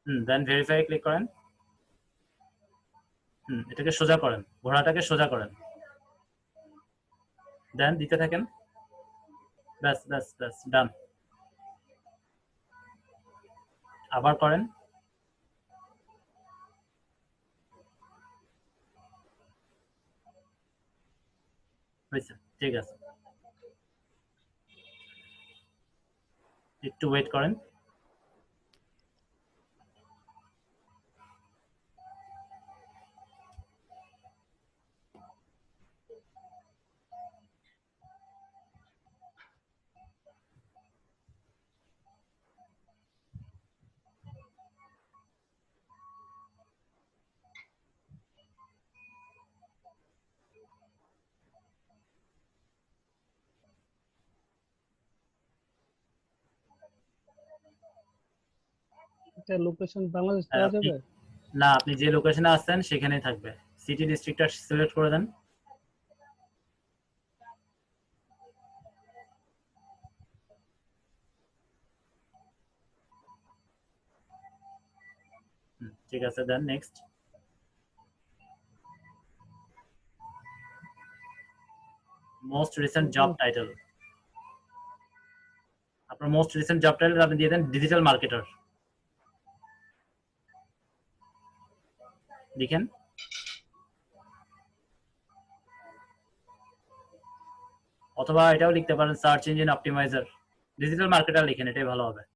দেন verify click করেন। এটাকে সোজা করেন, ঘোড়াটাকে সোজা করেন, দেন দিতে থাকেন। ব্যাস ব্যাস ব্যাস, ডান। আবার করেন। হয়েছে, ঠিক আছে, একটু ওয়েট করেন। এটা লোকেশন বাংলাদেশ দেওয়া আপনি, যাবে? না, আপনি যে লোকেশনে আছেন সেখানেই থাকবে। সিটি ডিস্ট্রিক্টটা সিলেক্ট করে দেন। ঠিক আছে, দেন next. Most recent job title, আপনার মোস্ট রিসেন্ট জব টাইটেল আপনি দিয়ে দেন ডিজিটাল মার্কেটার, লিখেন। অথবা এটাও লিখতে পারেন search engine optimiser, digital marketer লিখেন, এটাই ভালো হবে।